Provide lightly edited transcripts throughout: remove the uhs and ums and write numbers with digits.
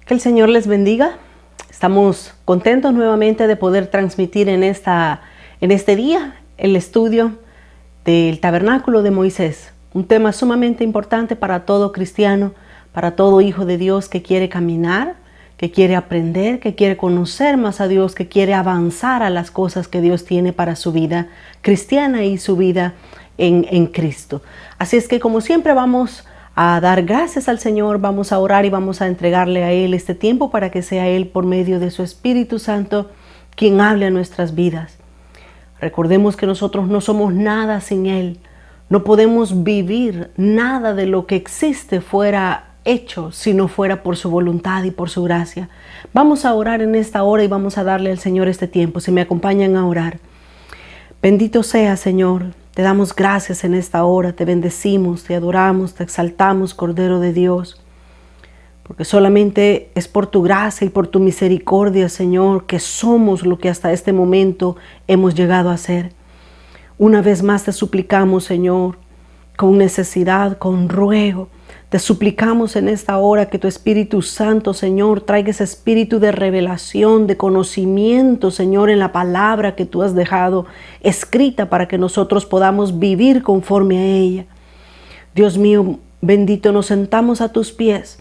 Que el Señor les bendiga. Estamos contentos nuevamente de poder transmitir en este día el estudio del tabernáculo de Moisés. Un tema sumamente importante para todo cristiano, para todo hijo de Dios que quiere caminar, que quiere aprender, que quiere conocer más a Dios, que quiere avanzar a las cosas que Dios tiene para su vida cristiana y su vida en Cristo. Así es que, como siempre, vamos a dar gracias al Señor, vamos a orar y vamos a entregarle a Él este tiempo para que sea Él, por medio de su Espíritu Santo, quien hable a nuestras vidas. Recordemos que nosotros no somos nada sin Él. No podemos vivir nada de lo que existe fuera hecho si no fuera por su voluntad y por su gracia. Vamos a orar en esta hora y vamos a darle al Señor este tiempo. Si me acompañan a orar. Bendito sea, Señor. Te damos gracias en esta hora, te bendecimos, te adoramos, te exaltamos, Cordero de Dios. Porque solamente es por tu gracia y por tu misericordia, Señor, que somos lo que hasta este momento hemos llegado a ser. Una vez más te suplicamos, Señor, con necesidad, con ruego. Te suplicamos en esta hora que tu Espíritu Santo, Señor, traiga ese espíritu de revelación, de conocimiento, Señor, en la palabra que tú has dejado escrita para que nosotros podamos vivir conforme a ella. Dios mío, bendito, nos sentamos a tus pies.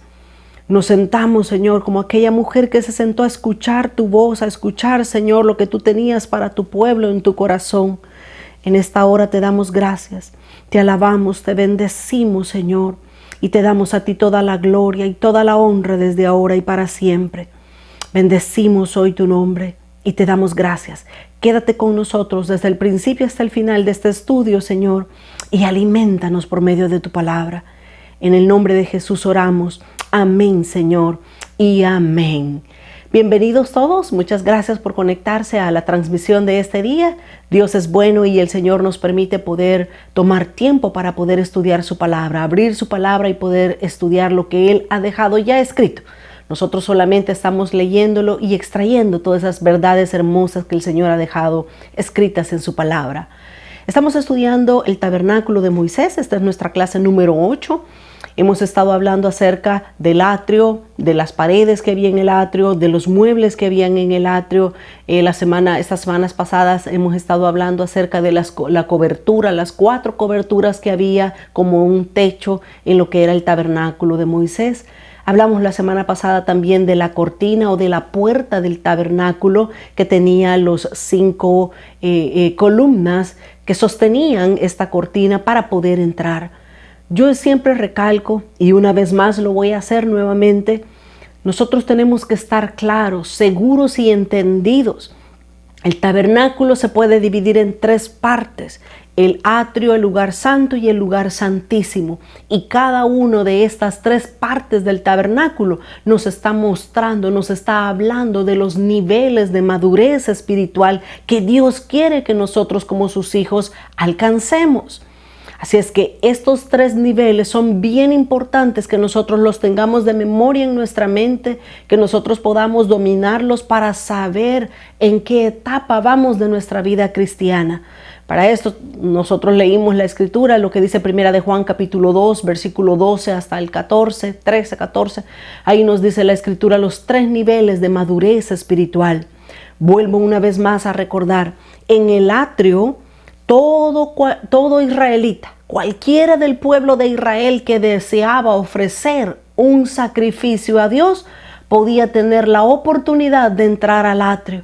Nos sentamos, Señor, como aquella mujer que se sentó a escuchar tu voz, a escuchar, Señor, lo que tú tenías para tu pueblo en tu corazón. En esta hora te damos gracias, te alabamos, te bendecimos, Señor. Y te damos a ti toda la gloria y toda la honra desde ahora y para siempre. Bendecimos hoy tu nombre y te damos gracias. Quédate con nosotros desde el principio hasta el final de este estudio, Señor, y aliméntanos por medio de tu palabra. En el nombre de Jesús oramos. Amén, Señor, y amén. Bienvenidos todos, muchas gracias por conectarse a la transmisión de este día. Dios es bueno y el Señor nos permite poder tomar tiempo para poder estudiar su palabra, abrir su palabra y poder estudiar lo que Él ha dejado ya escrito. Nosotros solamente estamos leyéndolo y extrayendo todas esas verdades hermosas que el Señor ha dejado escritas en su palabra. Estamos estudiando el tabernáculo de Moisés, esta es nuestra clase número 8. Hemos estado hablando acerca del atrio, de las paredes que había en el atrio, de los muebles que habían en el atrio. Estas semanas pasadas hemos estado hablando acerca de la cobertura, las 4 coberturas que había como un techo en lo que era el tabernáculo de Moisés. Hablamos la semana pasada también de la cortina o de la puerta del tabernáculo que tenía los 5 columnas que sostenían esta cortina para poder entrar. Yo siempre recalco, y una vez más lo voy a hacer nuevamente, nosotros tenemos que estar claros, seguros y entendidos. El tabernáculo se puede dividir en 3 partes, el atrio, el lugar santo y el lugar santísimo. Y cada una de estas 3 partes del tabernáculo nos está mostrando, nos está hablando de los niveles de madurez espiritual que Dios quiere que nosotros como sus hijos alcancemos. Así es que estos 3 niveles son bien importantes que nosotros los tengamos de memoria en nuestra mente, que nosotros podamos dominarlos para saber en qué etapa vamos de nuestra vida cristiana. Para esto nosotros leímos la escritura, lo que dice Primera de Juan capítulo 2, versículo 12 hasta el 14, 13, 14. Ahí nos dice la escritura los 3 niveles de madurez espiritual. Vuelvo una vez más a recordar, en el atrio, todo israelita, cualquiera del pueblo de Israel que deseaba ofrecer un sacrificio a Dios, podía tener la oportunidad de entrar al atrio.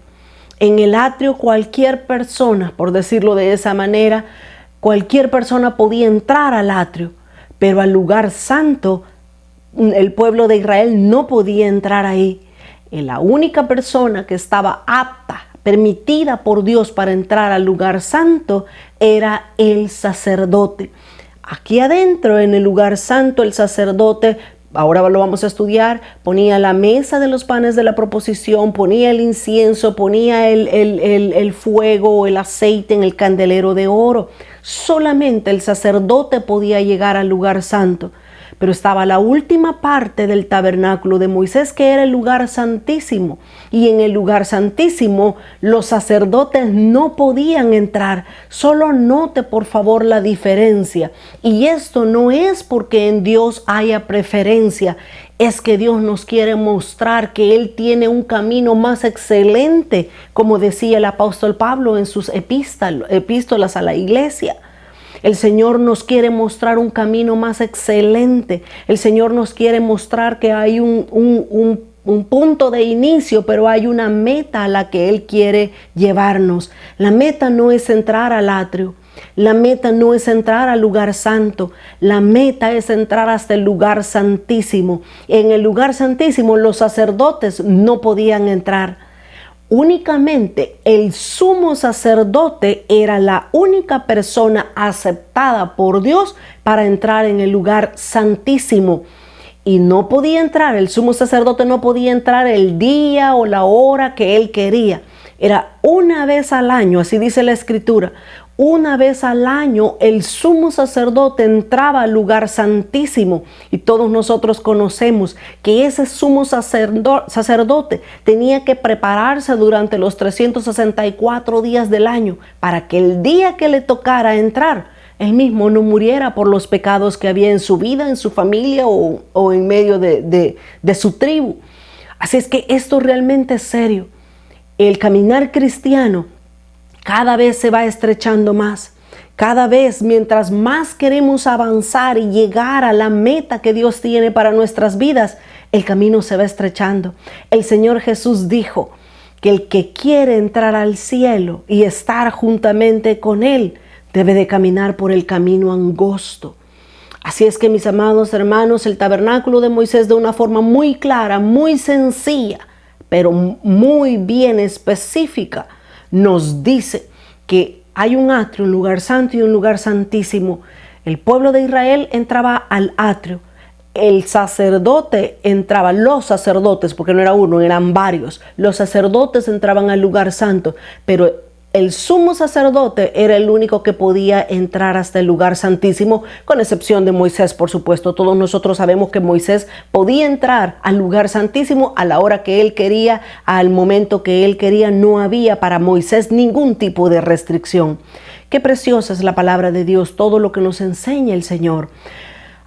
En el atrio cualquier persona, por decirlo de esa manera, cualquier persona podía entrar al atrio, pero al lugar santo el pueblo de Israel no podía entrar ahí. Y la única persona que estaba apta, permitida por Dios para entrar al lugar santo, era el sacerdote. Aquí adentro, en el lugar santo, el sacerdote, ahora lo vamos a estudiar, ponía la mesa de los panes de la proposición, ponía el incienso, ponía el fuego, el aceite en el candelero de oro. Solamente el sacerdote podía llegar al lugar santo. pero estaba la última parte del tabernáculo de Moisés, que era el lugar santísimo. Y en el lugar santísimo los sacerdotes no podían entrar. Solo note por favor la diferencia. Y esto no es porque en Dios haya preferencia, es que Dios nos quiere mostrar que Él tiene un camino más excelente, como decía el apóstol Pablo en sus epístolas a la iglesia. El Señor nos quiere mostrar un camino más excelente. El Señor nos quiere mostrar que hay un punto de inicio, pero hay una meta a la que Él quiere llevarnos. La meta no es entrar al atrio. La meta no es entrar al lugar santo. La meta es entrar hasta el lugar santísimo. En el lugar santísimo los sacerdotes no podían entrar. Únicamente el sumo sacerdote era la única persona aceptada por Dios para entrar en el lugar santísimo. Y no podía entrar, el sumo sacerdote no podía entrar el día o la hora que él quería. Era una vez al año, así dice la Escritura. Una vez al año el sumo sacerdote entraba al lugar santísimo, y todos nosotros conocemos que ese sumo sacerdote tenía que prepararse durante los 364 días del año para que el día que le tocara entrar, él mismo no muriera por los pecados que había en su vida, en su familia o en medio de su tribu. Así es que esto realmente es serio. El caminar cristiano cada vez se va estrechando más. Cada vez, mientras más queremos avanzar y llegar a la meta que Dios tiene para nuestras vidas, el camino se va estrechando. El Señor Jesús dijo que el que quiere entrar al cielo y estar juntamente con Él debe de caminar por el camino angosto. Así es que, mis amados hermanos, el tabernáculo de Moisés, de una forma muy clara, muy sencilla, pero muy bien específica, nos dice que hay un atrio, un lugar santo y un lugar santísimo. El pueblo de Israel entraba al atrio. El sacerdote entraba, los sacerdotes, porque no era uno, eran varios. Los sacerdotes entraban al lugar santo, pero el sumo sacerdote era el único que podía entrar hasta el lugar santísimo, con excepción de Moisés, por supuesto. Todos nosotros sabemos que Moisés podía entrar al lugar santísimo a la hora que él quería, al momento que él quería. No había para Moisés ningún tipo de restricción. Qué preciosa es la palabra de Dios, todo lo que nos enseña el Señor.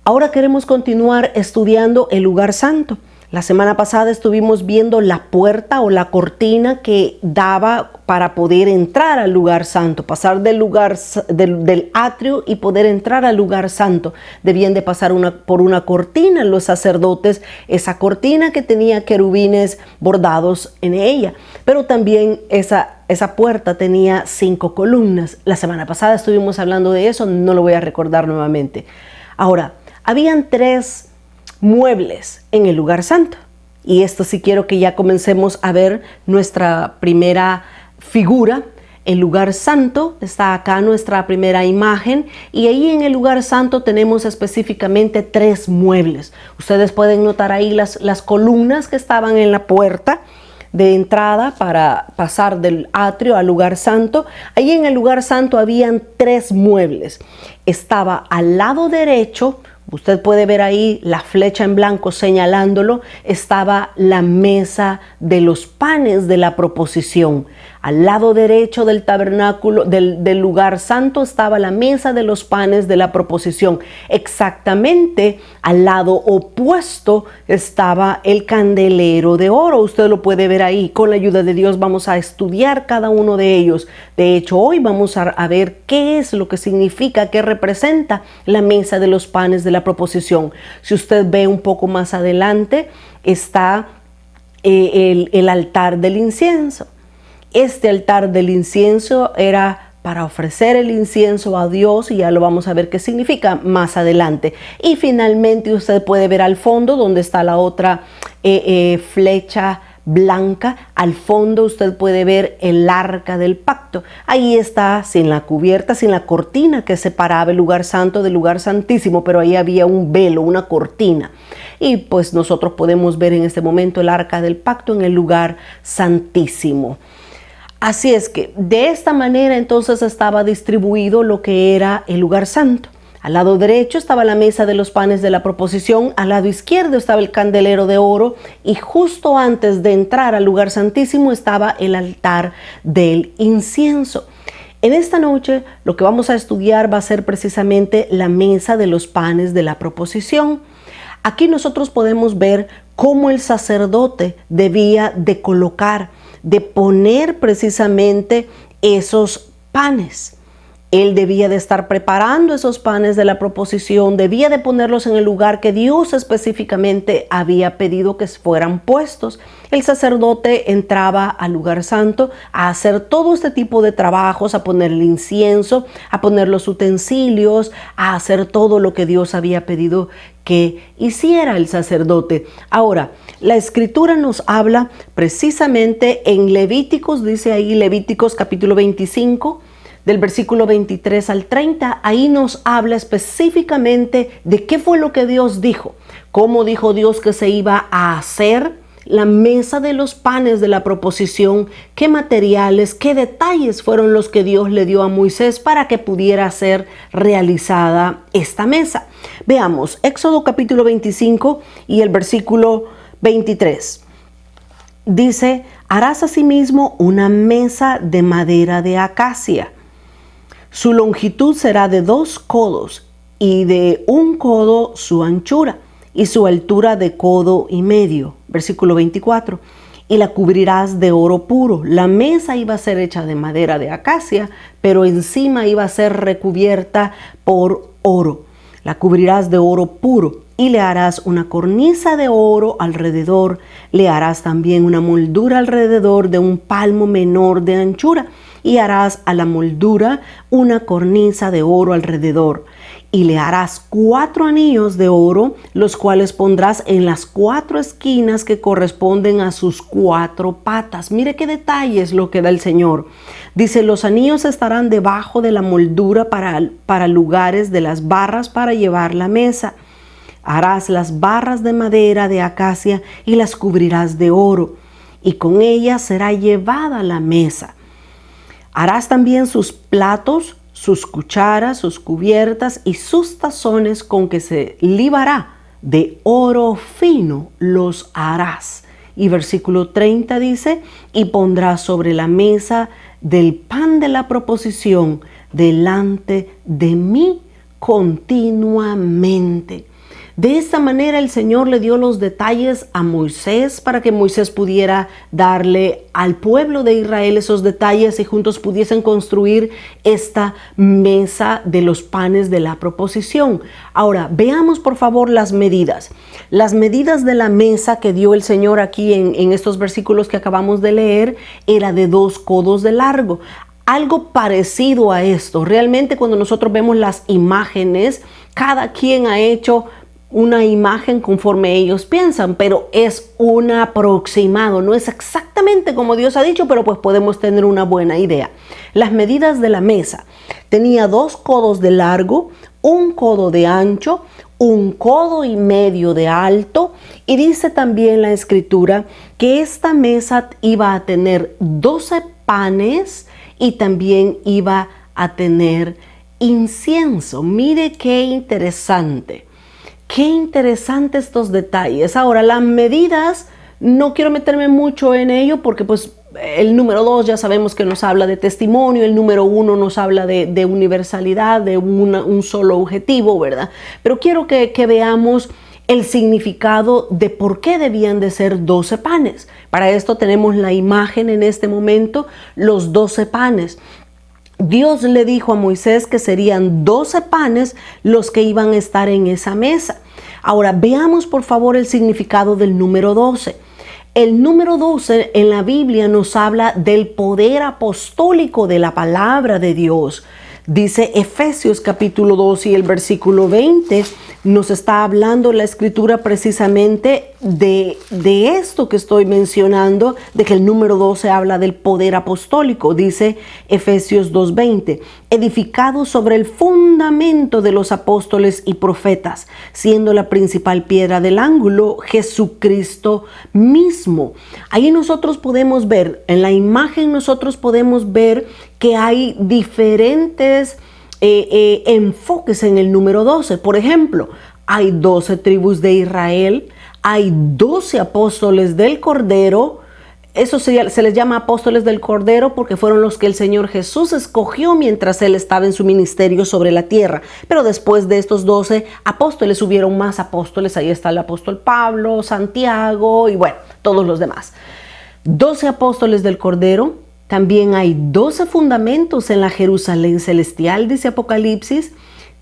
Ahora queremos continuar estudiando el lugar santo. La semana pasada estuvimos viendo la puerta o la cortina que daba para poder entrar al lugar santo, pasar del atrio y poder entrar al lugar santo. Debían de pasar por una cortina los sacerdotes, esa cortina que tenía querubines bordados en ella, pero también esa puerta tenía 5 columnas. La semana pasada estuvimos hablando de eso, no lo voy a recordar nuevamente. Ahora, habían 3 muebles en el lugar santo, y esto sí quiero que ya comencemos a ver nuestra primera figura. El lugar santo está acá, nuestra primera imagen, y ahí en el lugar santo tenemos específicamente 3 muebles. Ustedes pueden notar ahí las columnas que estaban en la puerta de entrada para pasar del atrio al lugar santo. Ahí en el lugar santo habían 3 muebles. Estaba al lado derecho, usted puede ver ahí la flecha en blanco señalándolo, estaba la mesa de los panes de la proposición. Al lado derecho del tabernáculo, del lugar santo, estaba la mesa de los panes de la proposición. Exactamente al lado opuesto estaba el candelero de oro. Usted lo puede ver ahí. Con la ayuda de Dios vamos a estudiar cada uno de ellos. De hecho, hoy vamos a ver qué es lo que significa, qué representa la mesa de los panes de la proposición. Si usted ve un poco más adelante, está el altar del incienso. Este altar del incienso era para ofrecer el incienso a Dios, y ya lo vamos a ver qué significa más adelante. Y finalmente usted puede ver al fondo donde está la otra flecha blanca. Al fondo usted puede ver el arca del pacto. Ahí está, sin la cubierta, sin la cortina que separaba el lugar santo del lugar santísimo, pero ahí había un velo, una cortina. Y pues nosotros podemos ver en este momento el arca del pacto en el lugar santísimo. Así es que de esta manera entonces estaba distribuido lo que era el lugar santo. Al lado derecho estaba la mesa de los panes de la proposición, al lado izquierdo estaba el candelero de oro y justo antes de entrar al lugar santísimo estaba el altar del incienso. En esta noche lo que vamos a estudiar va a ser precisamente la mesa de los panes de la proposición. Aquí nosotros podemos ver cómo el sacerdote debía de colocar, de poner precisamente esos panes. Él debía de estar preparando esos panes de la proposición, debía de ponerlos en el lugar que Dios específicamente había pedido que fueran puestos. El sacerdote entraba al lugar santo a hacer todo este tipo de trabajos, a poner el incienso, a poner los utensilios, a hacer todo lo que Dios había pedido que hiciera el sacerdote. Ahora, la escritura nos habla precisamente en Levíticos, dice ahí Levíticos capítulo 25, del versículo 23 al 30, ahí nos habla específicamente de qué fue lo que Dios dijo, cómo dijo Dios que se iba a hacer la mesa de los panes de la proposición, qué materiales, qué detalles fueron los que Dios le dio a Moisés para que pudiera ser realizada esta mesa. Veamos, Éxodo capítulo 25 y el versículo 23. Dice, harás asimismo una mesa de madera de acacia. Su longitud será de 2 codos y de 1 codo su anchura y su altura de 1,5 codos. Versículo 24. Y la cubrirás de oro puro. La mesa iba a ser hecha de madera de acacia, pero encima iba a ser recubierta por oro. La cubrirás de oro puro y le harás una cornisa de oro alrededor. Le harás también una moldura alrededor de 1 palmo menor de anchura. Y harás a la moldura una cornisa de oro alrededor. Y le harás 4 anillos de oro, los cuales pondrás en las 4 esquinas que corresponden a sus 4 patas. Mire qué detalles lo que da el Señor. Dice, los anillos estarán debajo de la moldura para lugares de las barras para llevar la mesa. Harás las barras de madera de acacia y las cubrirás de oro. Y con ellas será llevada la mesa. Harás también sus platos, sus cucharas, sus cubiertas y sus tazones con que se libará. De oro fino los harás. Y versículo 30 dice, y pondrás sobre la mesa del pan de la proposición delante de mí continuamente. De esta manera el Señor le dio los detalles a Moisés para que Moisés pudiera darle al pueblo de Israel esos detalles y juntos pudiesen construir esta mesa de los panes de la proposición. Ahora, veamos por favor las medidas. Las medidas de la mesa que dio el Señor aquí en estos versículos que acabamos de leer era de 2 codos de largo. Algo parecido a esto. Realmente cuando nosotros vemos las imágenes, cada quien ha hecho una imagen conforme ellos piensan, pero es un aproximado, no es exactamente como Dios ha dicho, pero pues podemos tener una buena idea. Las medidas de la mesa: tenía 2 codos de largo, 1 codo de ancho, 1,5 codos de alto, y dice también la escritura que esta mesa iba a tener 12 panes y también iba a tener incienso. Mire qué interesante. Qué interesante estos detalles. Ahora, las medidas, no quiero meterme mucho en ello porque pues el número 2 ya sabemos que nos habla de testimonio, el número 1 nos habla de universalidad, de un solo objetivo, ¿verdad? Pero quiero que veamos el significado de por qué debían de ser 12 panes. Para esto tenemos la imagen en este momento, los 12 panes. Dios le dijo a Moisés que serían 12 panes los que iban a estar en esa mesa. Ahora veamos por favor el significado del número 12. El número 12 en la Biblia nos habla del poder apostólico de la palabra de Dios. Dice Efesios capítulo 2 y el versículo 20, nos está hablando la escritura precisamente de esto que estoy mencionando, de que el número 12 habla del poder apostólico. Dice Efesios 2:20, edificado sobre el fundamento de los apóstoles y profetas, siendo la principal piedra del ángulo Jesucristo mismo. Ahí nosotros podemos ver, en la imagen nosotros podemos ver que hay diferentes enfoques en el número 12. Por ejemplo, hay 12 tribus de Israel, hay 12 apóstoles del Cordero. Eso se les llama apóstoles del Cordero porque fueron los que el Señor Jesús escogió mientras Él estaba en su ministerio sobre la tierra. Pero después de estos 12 apóstoles hubieron más apóstoles. Ahí está el apóstol Pablo, Santiago y bueno, todos los demás. 12 apóstoles del Cordero. También hay 12 fundamentos en la Jerusalén celestial, dice Apocalipsis.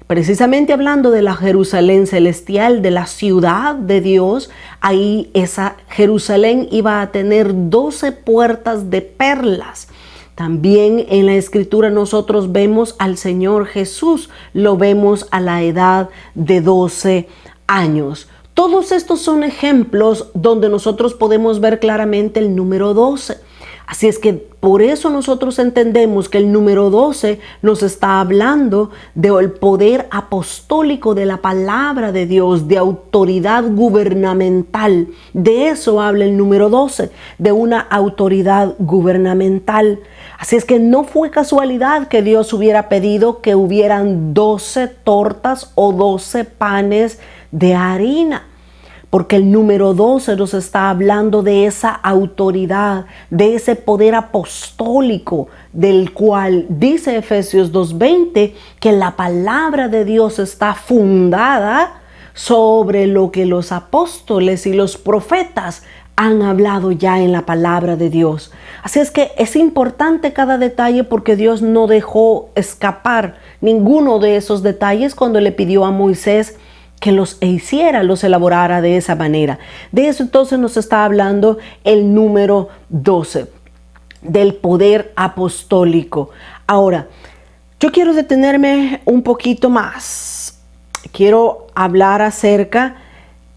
Precisamente hablando de la Jerusalén celestial, de la ciudad de Dios, ahí esa Jerusalén iba a tener 12 puertas de perlas. También en la Escritura nosotros vemos al Señor Jesús, lo vemos a la edad de 12 años. Todos estos son ejemplos donde nosotros podemos ver claramente el número 12. Así es que por eso nosotros entendemos que el número 12 nos está hablando del poder apostólico de la palabra de Dios, de autoridad gubernamental. De eso habla el número 12, de una autoridad gubernamental. Así es que no fue casualidad que Dios hubiera pedido que hubieran 12 tortas o 12 panes de harina. Porque el número 12 nos está hablando de esa autoridad, de ese poder apostólico, del cual dice Efesios 2:20 que la palabra de Dios está fundada sobre lo que los apóstoles y los profetas han hablado ya en la palabra de Dios. Así es que es importante cada detalle porque Dios no dejó escapar ninguno de esos detalles cuando le pidió a Moisés que los elaborara de esa manera. De eso entonces nos está hablando el número 12, del poder apostólico. Ahora, yo quiero detenerme un poquito más. Quiero hablar acerca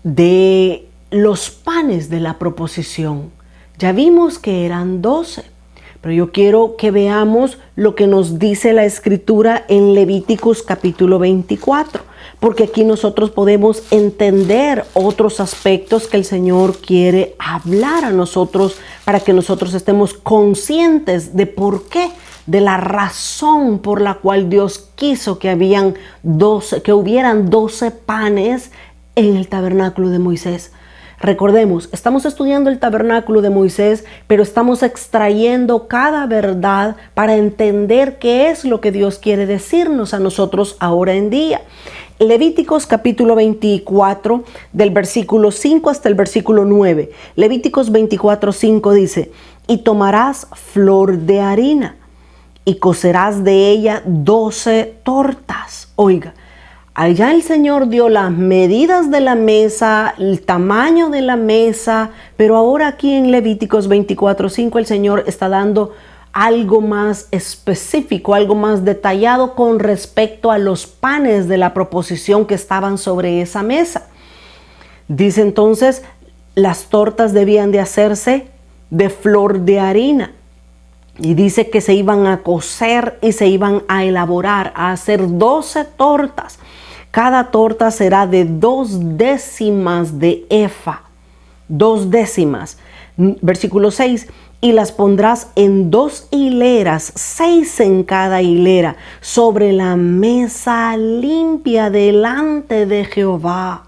de los panes de la proposición. Ya vimos que eran 12. Pero yo quiero que veamos lo que nos dice la Escritura en Levíticos capítulo 24, porque aquí nosotros podemos entender otros aspectos que el Señor quiere hablar a nosotros para que nosotros estemos conscientes de por qué, de la razón por la cual Dios quiso que hubieran 12 panes en el tabernáculo de Moisés. Recordemos, estamos estudiando el tabernáculo de Moisés, pero estamos extrayendo cada verdad para entender qué es lo que Dios quiere decirnos a nosotros ahora en día. Levíticos capítulo 24, del versículo 5 hasta el versículo 9. Levíticos 24:5 dice: y tomarás flor de harina y cocerás de ella 12 tortas. Oiga, allá el Señor dio las medidas de la mesa, el tamaño de la mesa, pero ahora aquí en Levíticos 24:5 el Señor está dando algo más específico, algo más detallado con respecto a los panes de la proposición que estaban sobre esa mesa. Dice entonces, las tortas debían de hacerse de flor de harina. Y dice que se iban a cocer y se iban a elaborar, a hacer 12 tortas. Cada torta será de 2 décimas de efa. 2 décimas. Versículo 6. Y las pondrás en 2 hileras, 6 en cada hilera, sobre la mesa limpia delante de Jehová.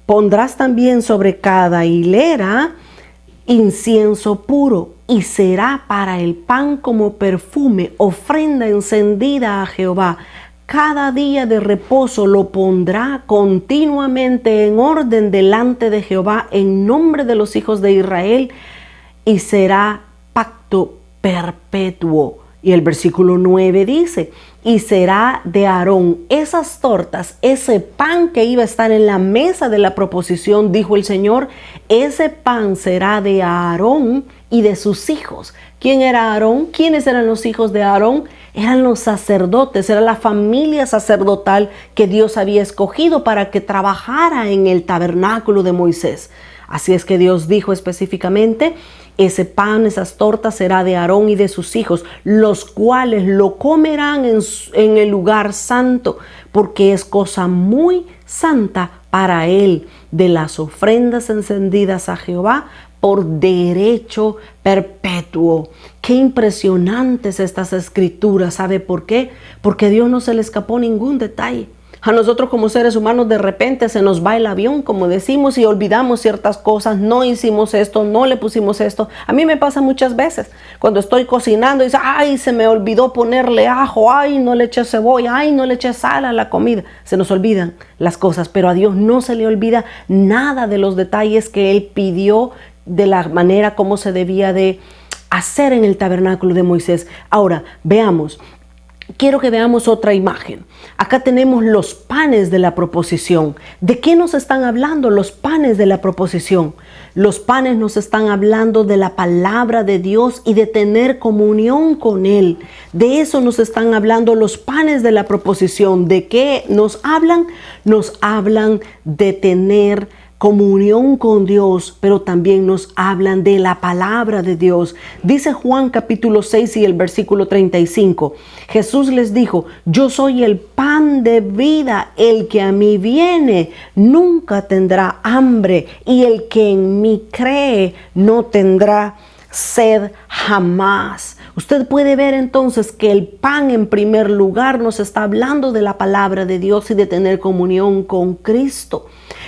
Pondrás también sobre cada hilera incienso puro, y será para el pan como perfume, ofrenda encendida a Jehová. Cada día de reposo lo pondrá continuamente en orden delante de Jehová en nombre de los hijos de Israel, y será pacto perpetuo. Y el versículo 9 dice: y será de Aarón. Esas tortas, ese pan que iba a estar en la mesa de la proposición, dijo el Señor, ese pan será de Aarón y de sus hijos. ¿Quién era Aarón? ¿Quiénes eran los hijos de Aarón? Eran los sacerdotes, era la familia sacerdotal que Dios había escogido para que trabajara en el tabernáculo de Moisés. Así es que Dios dijo específicamente: ese pan, esas tortas será de Aarón y de sus hijos, los cuales lo comerán en el lugar santo, porque es cosa muy santa para él, de las ofrendas encendidas a Jehová, por derecho perpetuo. Qué impresionantes estas escrituras. ¿Sabe por qué? Porque a Dios no se le escapó ningún detalle. A nosotros como seres humanos de repente se nos va el avión, como decimos, y olvidamos ciertas cosas. No hicimos esto, no le pusimos esto. A mí me pasa muchas veces cuando estoy cocinando y dice, ay, se me olvidó ponerle ajo, ay, no le eché cebolla, ay, no le eché sal a la comida. Se nos olvidan las cosas, pero a Dios no se le olvida nada de los detalles que Él pidió, de la manera como se debía de hacer en el tabernáculo de Moisés. Ahora, veamos. Quiero que veamos otra imagen. Acá tenemos los panes de la proposición. ¿De qué nos están hablando los panes de la proposición? Los panes nos están hablando de la palabra de Dios y de tener comunión con Él. De eso nos están hablando los panes de la proposición. ¿De qué nos hablan? Nos hablan de tener comunión con Dios, pero también nos hablan de la palabra de Dios. Dice Juan capítulo 6 y el versículo 35. Jesús les dijo, yo soy el pan de vida, el que a mí viene nunca tendrá hambre y el que en mí cree no tendrá sed jamás. Usted puede ver entonces que el pan en primer lugar nos está hablando de la palabra de Dios y de tener comunión con Cristo.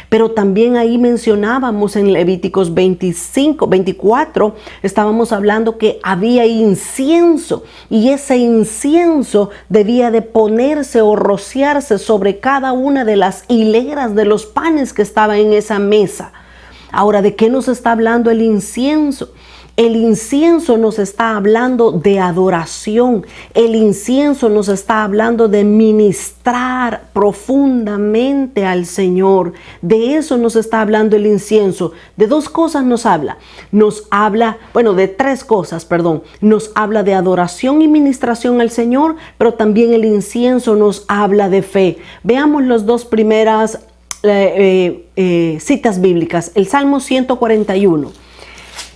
Pero también ahí mencionábamos en Levíticos 24, estábamos hablando que había incienso y ese incienso debía de ponerse o rociarse sobre cada una de las hileras de los panes que estaban en esa mesa. Ahora, ¿de qué nos está hablando el incienso? El incienso nos está hablando de adoración. El incienso nos está hablando de ministrar profundamente al Señor. De eso nos está hablando el incienso. De dos cosas nos habla. De tres cosas, perdón. Nos habla de adoración y ministración al Señor, pero también el incienso nos habla de fe. Veamos las dos primeras citas bíblicas. El Salmo 141.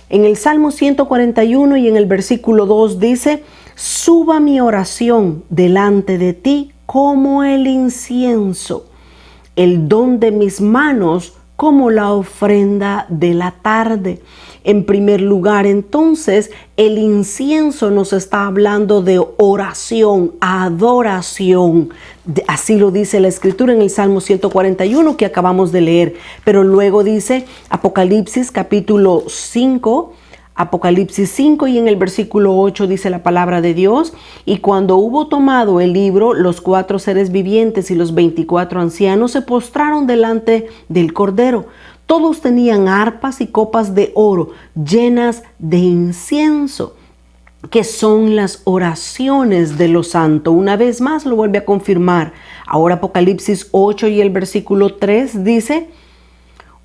En el Salmo 141 y en el versículo 2 dice, suba mi oración delante de ti como el incienso, el don de mis manos como la ofrenda de la tarde. En primer lugar, entonces, el incienso nos está hablando de oración, adoración. Así lo dice la Escritura en el Salmo 141 que acabamos de leer. Pero luego dice Apocalipsis capítulo 5, Apocalipsis 5 y en el versículo 8 dice la palabra de Dios, y cuando hubo tomado el libro, los 4 seres vivientes y los 24 ancianos se postraron delante del Cordero. Todos tenían arpas y copas de oro llenas de incienso, que son las oraciones de los santos. Una vez más lo vuelve a confirmar. Ahora Apocalipsis 8 y el versículo 3 dice,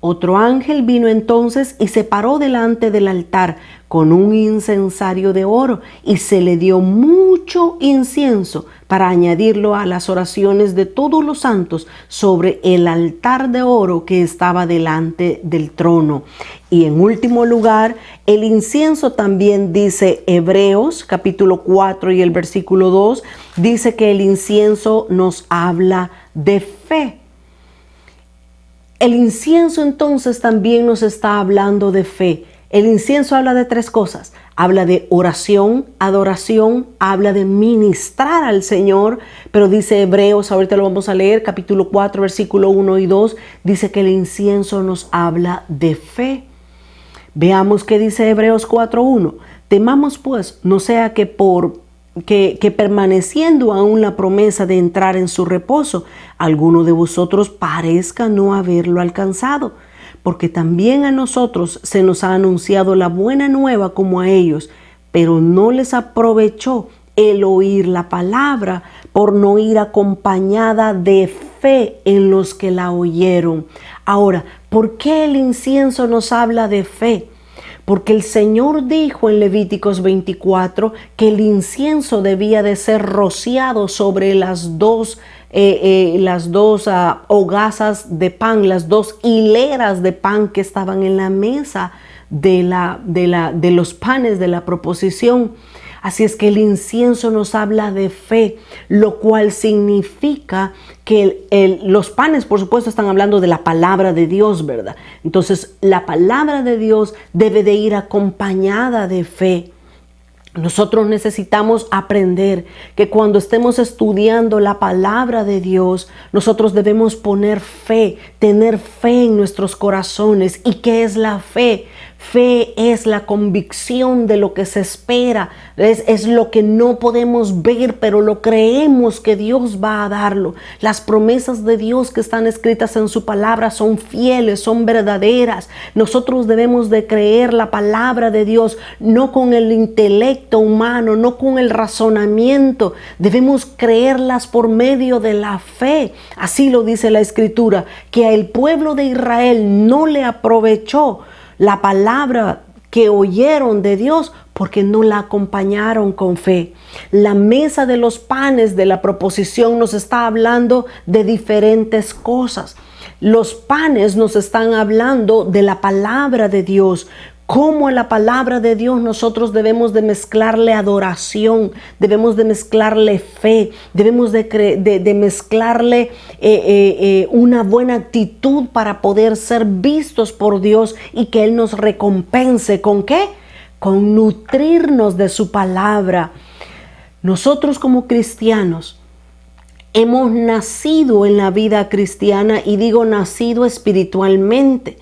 otro ángel vino entonces y se paró delante del altar con un incensario de oro y se le dio mucho incienso para añadirlo a las oraciones de todos los santos sobre el altar de oro que estaba delante del trono. Y en último lugar, el incienso también dice Hebreos capítulo 4 y el versículo 2, dice que el incienso nos habla de fe. El incienso entonces también nos está hablando de fe. El incienso habla de tres cosas. Habla de oración, adoración, habla de ministrar al Señor, pero dice Hebreos, ahorita lo vamos a leer, capítulo 4, versículo 1 y 2, dice que el incienso nos habla de fe. Veamos qué dice Hebreos 4:1. Temamos pues, no sea que permaneciendo aún la promesa de entrar en su reposo, alguno de vosotros parezca no haberlo alcanzado, porque también a nosotros se nos ha anunciado la buena nueva como a ellos, pero no les aprovechó el oír la palabra por no ir acompañada de fe en los que la oyeron. Ahora, ¿por qué el incienso nos habla de fe? Porque el Señor dijo en Levíticos 24 que el incienso debía de ser rociado sobre las dos hogazas de pan, las dos hileras de pan que estaban en la mesa de los panes de la proposición. Así es que el incienso nos habla de fe, lo cual significa que los panes, por supuesto, están hablando de la palabra de Dios, ¿verdad? Entonces, la palabra de Dios debe de ir acompañada de fe. Nosotros necesitamos aprender que cuando estemos estudiando la palabra de Dios, nosotros debemos poner fe, tener fe en nuestros corazones. ¿Y qué es la fe? Fe es la convicción de lo que se espera, es lo que no podemos ver, pero lo creemos que Dios va a darlo. Las promesas de Dios que están escritas en su palabra son fieles, son verdaderas. Nosotros debemos de creer la palabra de Dios, no con el intelecto humano, no con el razonamiento. Debemos creerlas por medio de la fe. Así lo dice la Escritura, que al pueblo de Israel no le aprovechó la palabra que oyeron de Dios porque no la acompañaron con fe. La mesa de los panes de la proposición nos está hablando de diferentes cosas. Los panes nos están hablando de la palabra de Dios. Cómo a la palabra de Dios nosotros debemos de mezclarle adoración, debemos de mezclarle fe, debemos de mezclarle una buena actitud para poder ser vistos por Dios y que Él nos recompense. ¿Con qué? Con nutrirnos de su palabra. Nosotros como cristianos hemos nacido en la vida cristiana, y digo nacido espiritualmente.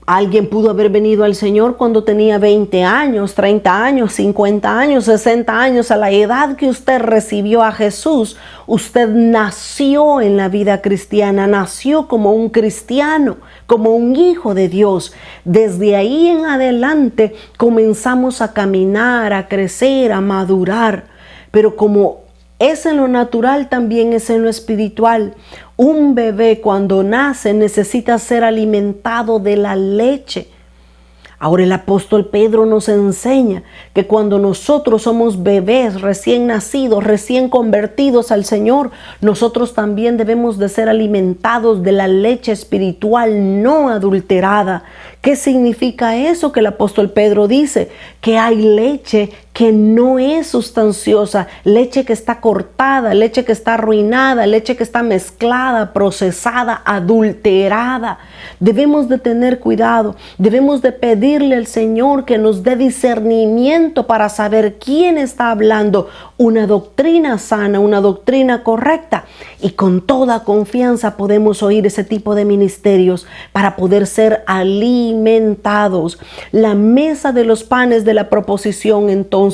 Alguien pudo haber venido al Señor cuando tenía 20 años, 30 años, 50 años, 60 años. A la edad que usted recibió a Jesús, usted nació en la vida cristiana, nació como un cristiano, como un hijo de Dios. Desde ahí en adelante comenzamos a caminar, a crecer, a madurar. Pero como es en lo natural, también es en lo espiritual. Un bebé cuando nace necesita ser alimentado de la leche. Ahora el apóstol Pedro nos enseña que cuando nosotros somos bebés recién nacidos, recién convertidos al Señor, nosotros también debemos de ser alimentados de la leche espiritual no adulterada. ¿Qué significa eso que el apóstol Pedro dice? Que hay leche que no es sustanciosa, leche que está cortada, leche que está arruinada, leche que está mezclada, procesada, adulterada. Debemos de tener cuidado, debemos de pedirle al Señor que nos dé discernimiento para saber quién está hablando una doctrina sana, una doctrina correcta, y con toda confianza podemos oír ese tipo de ministerios para poder ser alimentados. La mesa de los panes de la proposición entonces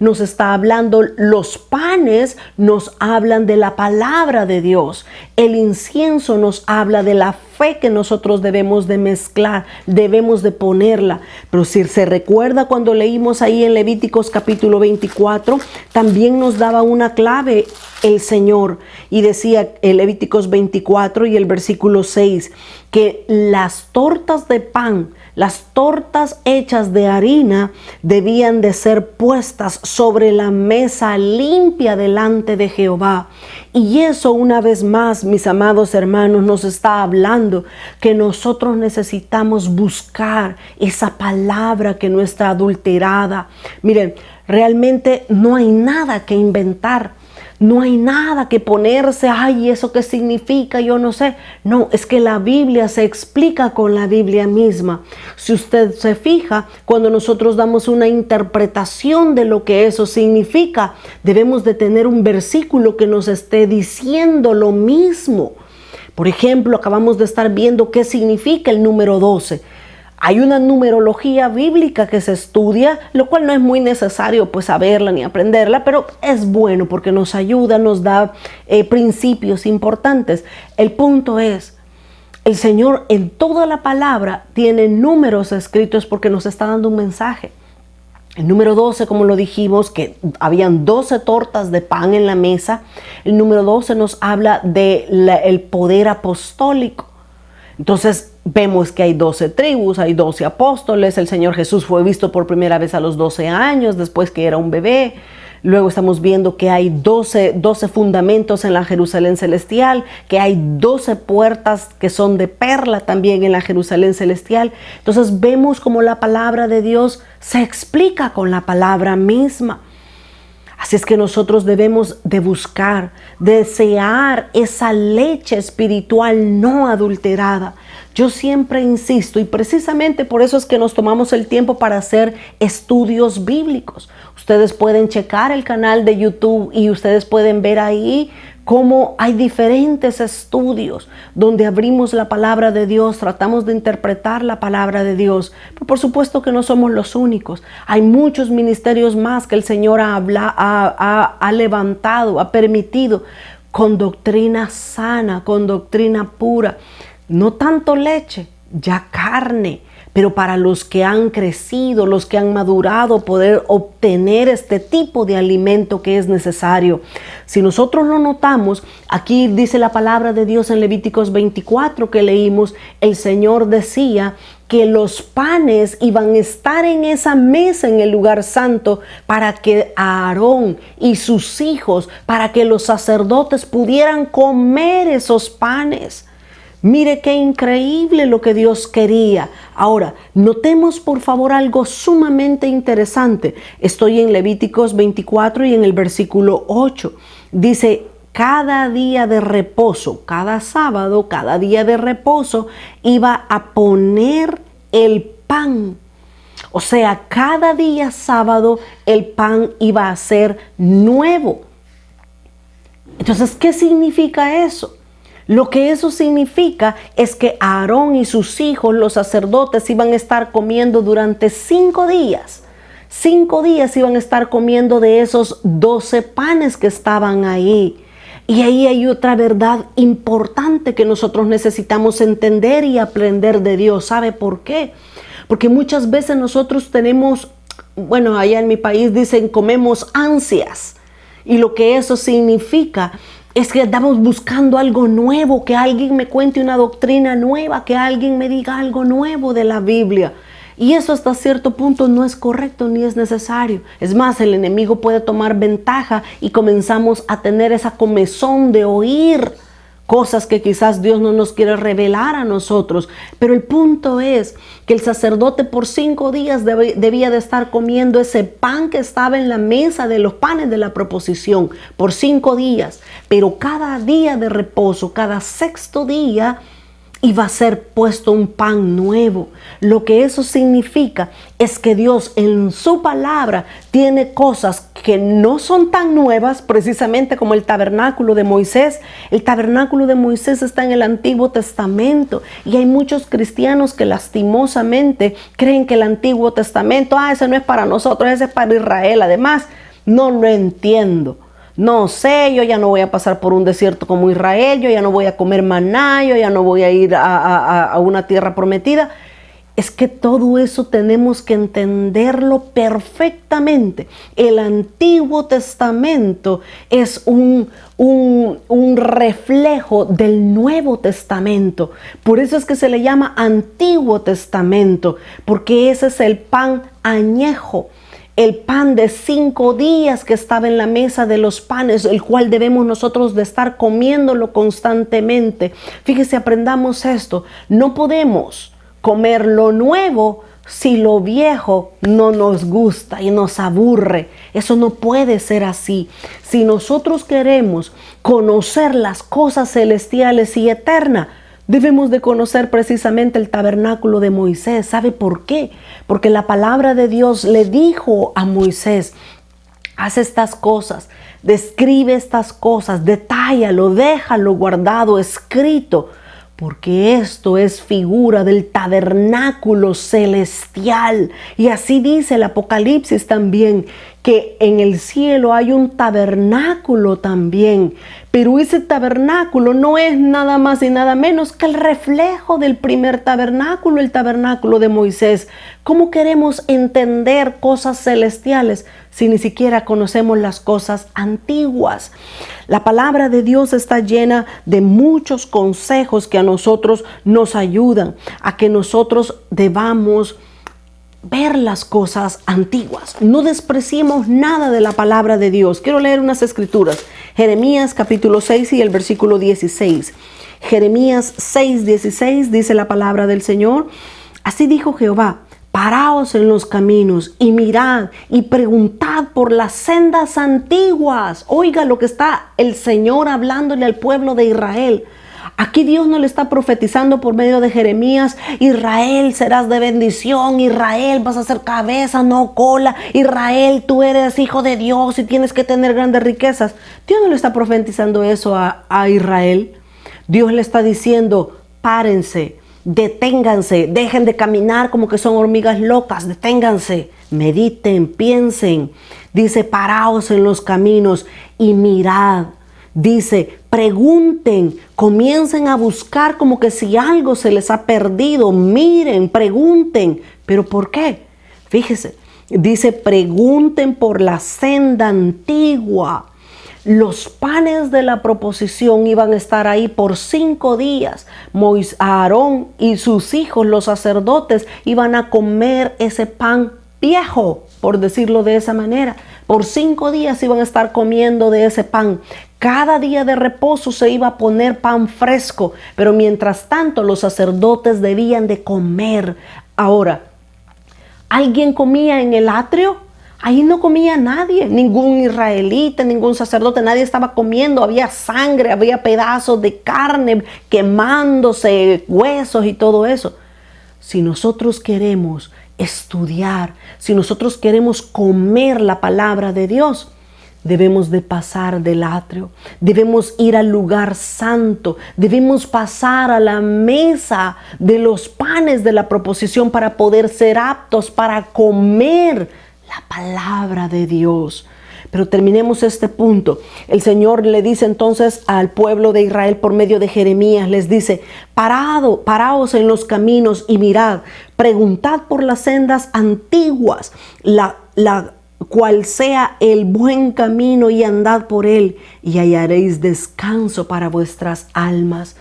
nos está hablando, los panes nos hablan de la palabra de Dios, el incienso nos habla de la fe que nosotros debemos de mezclar, debemos de ponerla. Pero si se recuerda cuando leímos ahí en Levíticos capítulo 24, también nos daba una clave el Señor, y decía en Levíticos 24 y el versículo 6 que las tortas de pan, las tortas hechas de harina debían de ser puestas sobre la mesa limpia delante de Jehová. Y eso, una vez más, mis amados hermanos, nos está hablando que nosotros necesitamos buscar esa palabra que no está adulterada. Miren, realmente no hay nada que inventar. No hay nada que ponerse, ay, ¿eso qué significa? Yo no sé. No, es que la Biblia se explica con la Biblia misma. Si usted se fija, cuando nosotros damos una interpretación de lo que eso significa, debemos de tener un versículo que nos esté diciendo lo mismo. Por ejemplo, acabamos de estar viendo qué significa el número 12. Hay una numerología bíblica que se estudia, lo cual no es muy necesario pues saberla ni aprenderla, pero es bueno porque nos ayuda, nos da principios importantes. El punto es, el Señor en toda la palabra tiene números escritos porque nos está dando un mensaje. El número 12, como lo dijimos, que habían 12 tortas de pan en la mesa. El número 12 nos habla del poder apostólico. Entonces vemos que hay 12 tribus, hay 12 apóstoles. El Señor Jesús fue visto por primera vez a los 12 años, después que era un bebé. Luego estamos viendo que hay 12 fundamentos en la Jerusalén celestial, que hay 12 puertas que son de perla también en la Jerusalén celestial. Entonces vemos cómo la palabra de Dios se explica con la palabra misma. Así es que nosotros debemos de buscar, desear esa leche espiritual no adulterada. Yo siempre insisto, y precisamente por eso es que nos tomamos el tiempo para hacer estudios bíblicos. Ustedes pueden checar el canal de YouTube y ustedes pueden ver ahí cómo hay diferentes estudios donde abrimos la palabra de Dios, tratamos de interpretar la palabra de Dios. Pero por supuesto que no somos los únicos. Hay muchos ministerios más que el Señor ha levantado, ha permitido, con doctrina sana, con doctrina pura. No tanto leche, ya carne. Pero para los que han crecido, los que han madurado, poder obtener este tipo de alimento que es necesario. Si nosotros lo notamos, aquí dice la palabra de Dios en Levíticos 24 que leímos, el Señor decía que los panes iban a estar en esa mesa en el lugar santo para que Aarón y sus hijos, para que los sacerdotes pudieran comer esos panes. Mire qué increíble lo que Dios quería. Ahora, notemos por favor algo sumamente interesante. Estoy en Levíticos 24 y en el versículo 8. Dice, cada día de reposo, cada sábado, cada día de reposo, iba a poner el pan. O sea, cada día sábado el pan iba a ser nuevo. Entonces, ¿qué significa eso? Lo que eso significa es que Aarón y sus hijos, los sacerdotes, iban a estar comiendo durante 5 días. 5 días iban a estar comiendo de esos 12 panes que estaban ahí. Y ahí hay otra verdad importante que nosotros necesitamos entender y aprender de Dios. ¿Sabe por qué? Porque muchas veces nosotros tenemos, bueno, allá en mi país dicen comemos ansias. Y lo que eso significa es que estamos buscando algo nuevo, que alguien me cuente una doctrina nueva, que alguien me diga algo nuevo de la Biblia. Y eso hasta cierto punto no es correcto ni es necesario. Es más, el enemigo puede tomar ventaja y comenzamos a tener esa comezón de oír cosas que quizás Dios no nos quiere revelar a nosotros. Pero el punto es que el sacerdote por 5 días debía de estar comiendo ese pan que estaba en la mesa de los panes de la proposición por 5 días. Pero cada día de reposo, cada 6º día, iba a ser puesto un pan nuevo. Lo que eso significa es que Dios en su palabra tiene cosas que no son tan nuevas, precisamente como el tabernáculo de Moisés. El tabernáculo de Moisés está en el Antiguo Testamento y hay muchos cristianos que lastimosamente creen que el Antiguo Testamento, ese no es para nosotros, ese es para Israel. Además, no lo entiendo. No sé, yo ya no voy a pasar por un desierto como Israel, yo ya no voy a comer maná, yo ya no voy a ir a una tierra prometida. Es que todo eso tenemos que entenderlo perfectamente. El Antiguo Testamento es un reflejo del Nuevo Testamento. Por eso es que se le llama Antiguo Testamento, porque ese es el pan añejo. El pan de 5 días que estaba en la mesa de los panes, el cual debemos nosotros de estar comiéndolo constantemente. Fíjese, aprendamos esto. No podemos comer lo nuevo si lo viejo no nos gusta y nos aburre. Eso no puede ser así. Si nosotros queremos conocer las cosas celestiales y eternas, debemos de conocer precisamente el tabernáculo de Moisés. ¿Sabe por qué? Porque la palabra de Dios le dijo a Moisés, haz estas cosas, describe estas cosas, detállalo, déjalo guardado, escrito, porque esto es figura del tabernáculo celestial. Y así dice el Apocalipsis también, que en el cielo hay un tabernáculo también. Pero ese tabernáculo no es nada más y nada menos que el reflejo del primer tabernáculo, el tabernáculo de Moisés. ¿Cómo queremos entender cosas celestiales si ni siquiera conocemos las cosas antiguas? La palabra de Dios está llena de muchos consejos que a nosotros nos ayudan a que nosotros debamos ver las cosas antiguas. No despreciemos nada de la palabra de Dios. Quiero leer unas escrituras. Jeremías capítulo 6 y el versículo 16. Jeremías 6:16 dice la palabra del Señor. Así dijo Jehová: paraos en los caminos y mirad y preguntad por las sendas antiguas. Oiga lo que está el Señor hablándole al pueblo de Israel. Aquí Dios no le está profetizando por medio de Jeremías: Israel, serás de bendición, Israel, vas a ser cabeza, no cola, Israel, tú eres hijo de Dios y tienes que tener grandes riquezas. Dios no le está profetizando eso a Israel. Dios le está diciendo: párense, deténganse, dejen de caminar como que son hormigas locas, deténganse, mediten, piensen. Dice: paraos en los caminos y mirad. Dice: pregunten, comiencen a buscar como que si algo se les ha perdido. Miren, pregunten. ¿Pero por qué? Fíjese, dice: pregunten por la senda antigua. Los panes de la proposición iban a estar ahí por 5 días. Aarón y sus hijos, los sacerdotes, iban a comer ese pan viejo, por decirlo de esa manera. Por 5 días iban a estar comiendo de ese pan. Cada día de reposo se iba a poner pan fresco, pero mientras tanto los sacerdotes debían de comer. Ahora, ¿alguien comía en el atrio? Ahí no comía nadie, ningún israelita, ningún sacerdote, nadie estaba comiendo. Había sangre, había pedazos de carne quemándose, huesos y todo eso. Si nosotros queremos estudiar, si nosotros queremos comer la palabra de Dios, debemos de pasar del atrio, debemos ir al lugar santo, debemos pasar a la mesa de los panes de la proposición para poder ser aptos para comer la palabra de Dios. Pero terminemos este punto. El Señor le dice entonces al pueblo de Israel por medio de Jeremías, les dice: paraos en los caminos y mirad, preguntad por las sendas antiguas, la cual sea el buen camino, y andad por él, y hallaréis descanso para vuestras almas.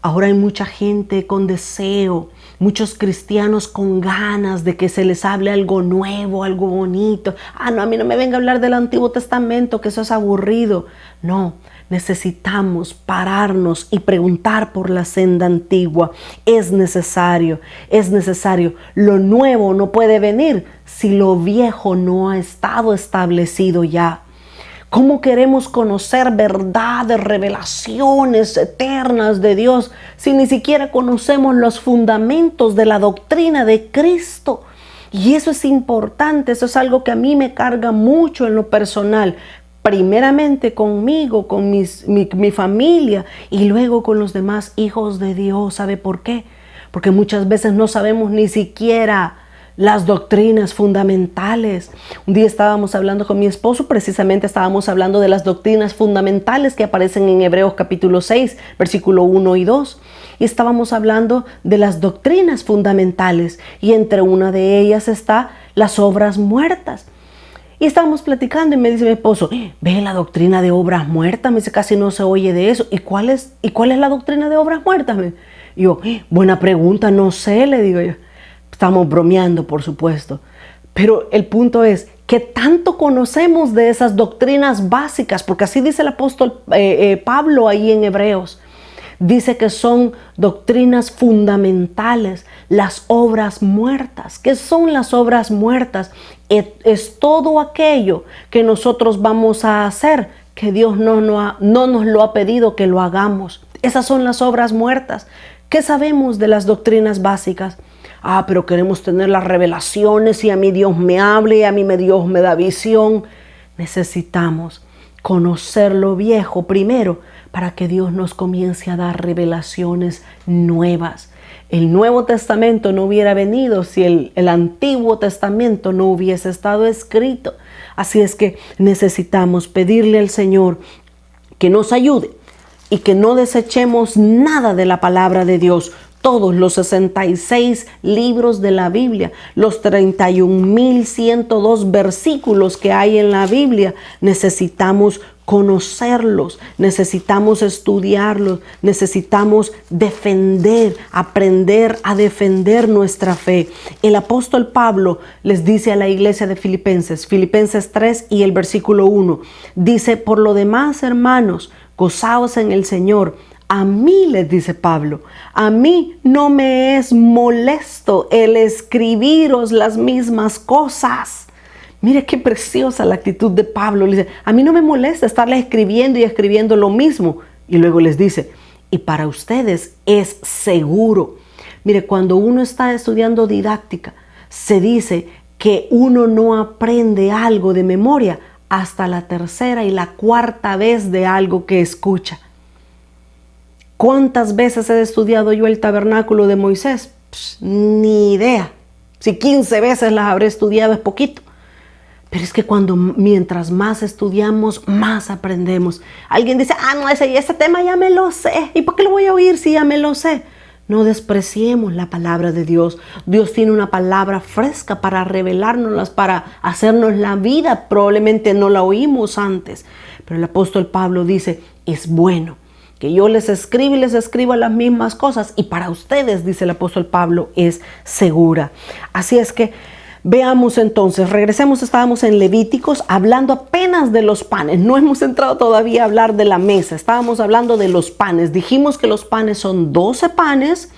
Ahora hay mucha gente con deseo, muchos cristianos con ganas de que se les hable algo nuevo, algo bonito. No, a mí no me venga a hablar del Antiguo Testamento, que eso es aburrido. No, necesitamos pararnos y preguntar por la senda antigua. Es necesario, es necesario. Lo nuevo no puede venir si lo viejo no ha estado establecido ya. ¿Cómo queremos conocer verdades, revelaciones eternas de Dios si ni siquiera conocemos los fundamentos de la doctrina de Cristo? Y eso es importante, eso es algo que a mí me carga mucho en lo personal. Primeramente conmigo, con mi familia, y luego con los demás hijos de Dios. ¿Sabe por qué? Porque muchas veces no sabemos ni siquiera las doctrinas fundamentales. Un día estábamos hablando con mi esposo, precisamente estábamos hablando de las doctrinas fundamentales que aparecen en Hebreos capítulo 6, versículo 1 y 2. Y estábamos hablando de las doctrinas fundamentales, y entre una de ellas está las obras muertas. Y estábamos platicando y me dice mi esposo: ve la doctrina de obras muertas. Me dice: casi no se oye de eso. ¿Y cuál es la doctrina de obras muertas? Y yo: buena pregunta, no sé, le digo yo. Estamos bromeando, por supuesto. Pero el punto es que tanto conocemos de esas doctrinas básicas, porque así dice el apóstol Pablo ahí en Hebreos. Dice que son doctrinas fundamentales, las obras muertas. ¿Qué son las obras muertas? Es todo aquello que nosotros vamos a hacer, que Dios no nos lo ha pedido que lo hagamos. Esas son las obras muertas. ¿Qué sabemos de las doctrinas básicas? Pero queremos tener las revelaciones, y a mí Dios me hable, y a mí Dios me da visión. Necesitamos conocer lo viejo primero para que Dios nos comience a dar revelaciones nuevas. El Nuevo Testamento no hubiera venido si el Antiguo Testamento no hubiese estado escrito. Así es que necesitamos pedirle al Señor que nos ayude y que no desechemos nada de la palabra de Dios. Todos los 66 libros de la Biblia, los 31,102 versículos que hay en la Biblia, necesitamos conocerlos, necesitamos estudiarlos, necesitamos aprender a defender nuestra fe. El apóstol Pablo les dice a la iglesia de Filipenses 3 y el versículo 1, dice: por lo demás, hermanos, gozaos en el Señor. A mí, les dice Pablo, a mí no me es molesto el escribiros las mismas cosas. Mire qué preciosa la actitud de Pablo. Le dice: a mí no me molesta estarles escribiendo y escribiendo lo mismo. Y luego les dice: y para ustedes es seguro. Mire, cuando uno está estudiando didáctica, se dice que uno no aprende algo de memoria hasta la tercera y la cuarta vez de algo que escucha. ¿Cuántas veces he estudiado yo el tabernáculo de Moisés? Ni idea. Si 15 veces las habré estudiado es poquito. Pero es que mientras más estudiamos, más aprendemos. Alguien dice: no, ese tema ya me lo sé. ¿Y por qué lo voy a oír si ya me lo sé? No despreciemos la palabra de Dios. Dios tiene una palabra fresca para revelárnoslas, para hacernos la vida. Probablemente no la oímos antes. Pero el apóstol Pablo dice: es bueno que yo les escribo las mismas cosas, y para ustedes, dice el apóstol Pablo, es segura. Así es que veamos entonces, regresemos, estábamos en Levíticos hablando apenas de los panes. No hemos entrado todavía a hablar de la mesa, estábamos hablando de los panes. Dijimos que los panes son 12 panes.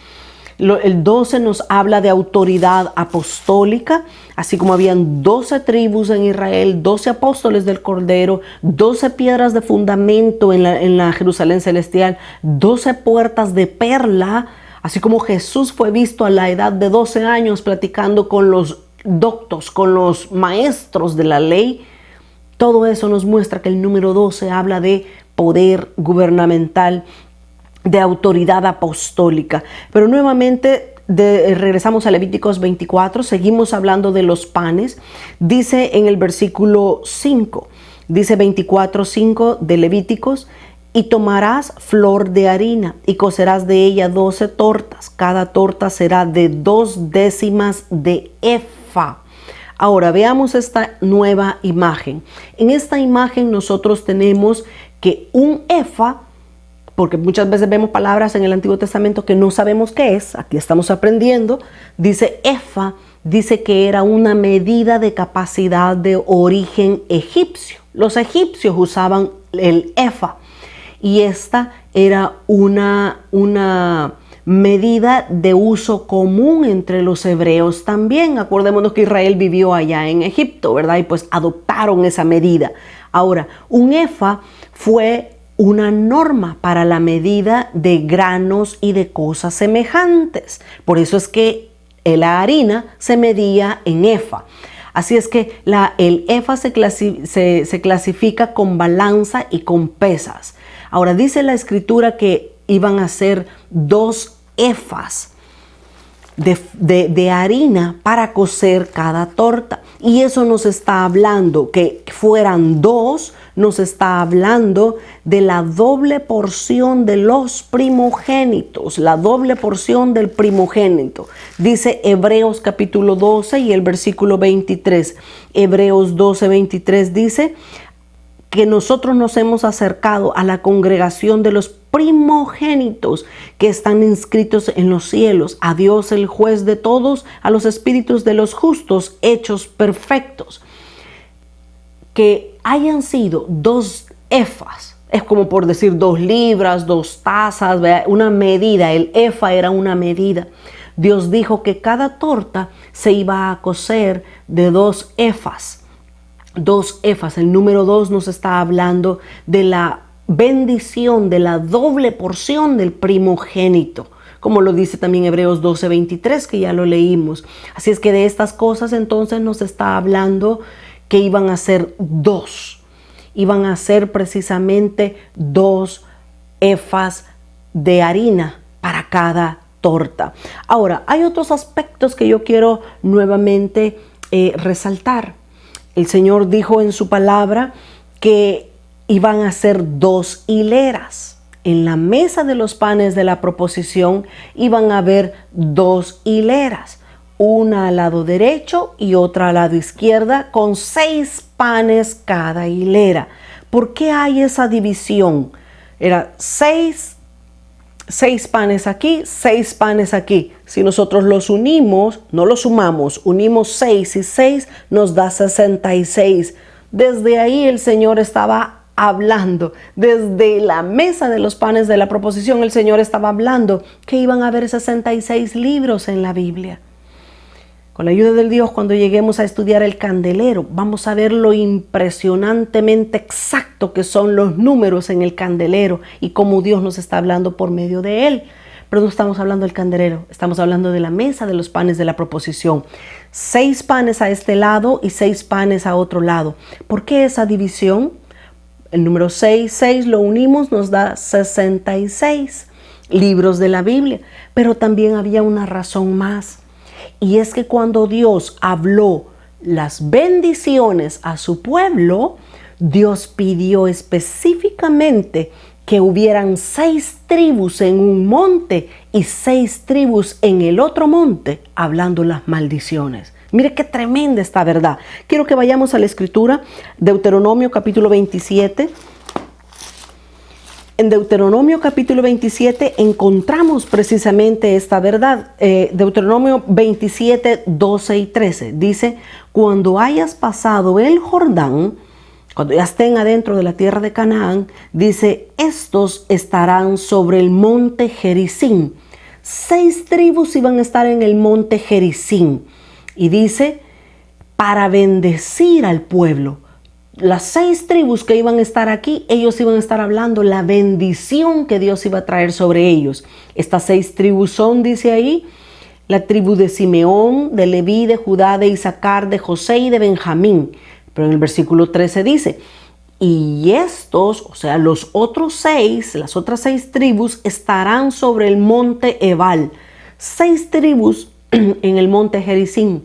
El 12 nos habla de autoridad apostólica, así como habían 12 tribus en Israel, 12 apóstoles del Cordero, 12 piedras de fundamento en la Jerusalén celestial, 12 puertas de perla, así como Jesús fue visto a la edad de 12 años platicando con los doctos, con los maestros de la ley. Todo eso nos muestra que el número 12 habla de poder gubernamental, de autoridad apostólica. Pero nuevamente regresamos a Levíticos 24, seguimos hablando de los panes. Dice en el versículo 5, dice 24:5 de Levíticos: y tomarás flor de harina y cocerás de ella 12 tortas. Cada torta será de 2 décimas de efa. Ahora veamos esta nueva imagen. En esta imagen nosotros tenemos que un efa, porque muchas veces vemos palabras en el Antiguo Testamento que no sabemos qué es, aquí estamos aprendiendo. Dice efa, dice que era una medida de capacidad de origen egipcio. Los egipcios usaban el efa, y esta era una medida de uso común entre los hebreos también. Acordémonos que Israel vivió allá en Egipto, ¿verdad? Y pues adoptaron esa medida. Ahora, un efa fue una norma para la medida de granos y de cosas semejantes. Por eso es que la harina se medía en efa. Así es que el efa se clasifica con balanza y con pesas. Ahora dice la escritura que iban a ser 2 efas de harina para cocer cada torta. Y eso nos está hablando, que fueran 2, nos está hablando de la doble porción de los primogénitos, la doble porción del primogénito. Dice Hebreos capítulo 12 y el versículo 23. Hebreos 12:23 dice que nosotros nos hemos acercado a la congregación de los primogénitos que están inscritos en los cielos, a Dios el juez de todos, a los espíritus de los justos hechos perfectos. Que hayan sido 2 efas, es como por decir 2 libras, 2 tazas, una medida. El efa era una medida. Dios dijo que cada torta se iba a cocer de 2 efas. 2 efas, el número 2 nos está hablando de la bendición, de la doble porción del primogénito, como lo dice también Hebreos 12:23, que ya lo leímos. Así es que de estas cosas entonces nos está hablando que iban a ser 2, iban a ser precisamente 2 efas de harina para cada torta. Ahora, hay otros aspectos que yo quiero nuevamente resaltar. El Señor dijo en su palabra que iban a ser 2 hileras. En la mesa de los panes de la proposición iban a haber 2 hileras, una al lado derecho y otra al lado izquierda, con 6 panes cada hilera. ¿Por qué hay esa división? Era 6 panes aquí, 6 panes aquí. Si nosotros los unimos, no los sumamos, unimos 6 y 6 nos da 66. Desde ahí el Señor estaba hablando, desde la mesa de los panes de la proposición, el Señor estaba hablando que iban a haber 66 libros en la Biblia. Con la ayuda del Dios, cuando lleguemos a estudiar el candelero, vamos a ver lo impresionantemente exacto que son los números en el candelero y cómo Dios nos está hablando por medio de él. Pero no estamos hablando del candelero, estamos hablando de la mesa de los panes de la proposición. 6 panes a este lado y 6 panes a otro lado. ¿Por qué esa división? El número 6 lo unimos, nos da 66 libros de la Biblia. Pero también había una razón más. Y es que cuando Dios habló las bendiciones a su pueblo, Dios pidió específicamente que hubieran 6 tribus en un monte y 6 tribus en el otro monte, hablando las maldiciones. Mire qué tremenda esta verdad. Quiero que vayamos a la escritura, Deuteronomio capítulo 27. En Deuteronomio capítulo 27 encontramos precisamente esta verdad. Deuteronomio 27, 12 y 13 dice: cuando hayas pasado el Jordán, cuando ya estén adentro de la tierra de Canaán, dice, estos estarán sobre el monte Gerizim. 6 tribus iban a estar en el monte Gerizim. Y dice, para bendecir al pueblo. Las 6 tribus que iban a estar aquí, ellos iban a estar hablando la bendición que Dios iba a traer sobre ellos. Estas 6 tribus son, dice ahí, la tribu de Simeón, de Leví, de Judá, de Isaacar, de José y de Benjamín. Pero en el versículo 13 dice, y estos, o sea, los otros 6, las otras 6 tribus estarán sobre el monte Ebal. 6 tribus en el monte Gerizim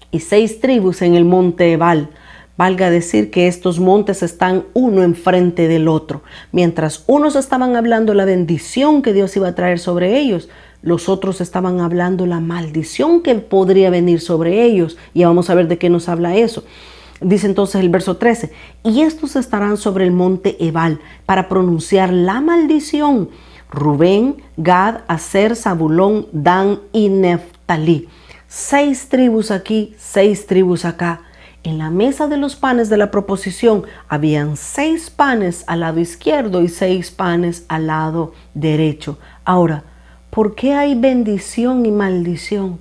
y 6 tribus en el monte Ebal. Valga decir que estos montes están uno enfrente del otro. Mientras unos estaban hablando la bendición que Dios iba a traer sobre ellos, los otros estaban hablando la maldición que podría venir sobre ellos. Y vamos a ver de qué nos habla eso. Dice entonces el verso 13, y estos estarán sobre el monte Ebal para pronunciar la maldición. Rubén, Gad, Aser, Zabulón, Dan y Neftalí. 6 tribus aquí, 6 tribus acá. En la mesa de los panes de la proposición habían 6 panes al lado izquierdo y 6 panes al lado derecho. Ahora, ¿por qué hay bendición y maldición?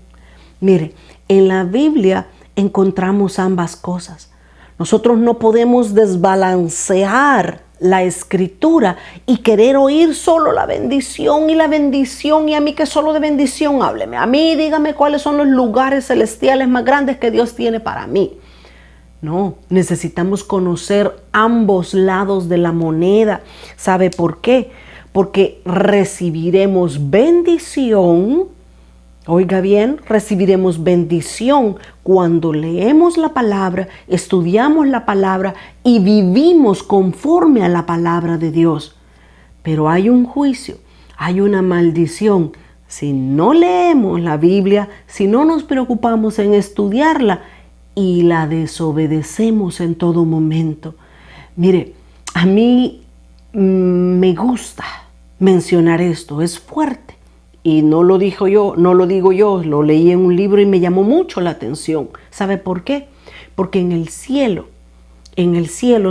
Mire, en la Biblia encontramos ambas cosas. Nosotros no podemos desbalancear la escritura y querer oír solo la bendición y a mí que solo de bendición hábleme. A mí dígame cuáles son los lugares celestiales más grandes que Dios tiene para mí. No, necesitamos conocer ambos lados de la moneda. ¿Sabe por qué? Porque recibiremos bendición. Oiga bien, recibiremos bendición cuando leemos la palabra, estudiamos la palabra y vivimos conforme a la palabra de Dios. Pero hay un juicio, hay una maldición. Si no leemos la Biblia, si no nos preocupamos en estudiarla y la desobedecemos en todo momento. Mire, a mí me gusta mencionar esto, es fuerte. Y no lo digo yo, lo leí en un libro y me llamó mucho la atención. ¿Sabe por qué? Porque en el cielo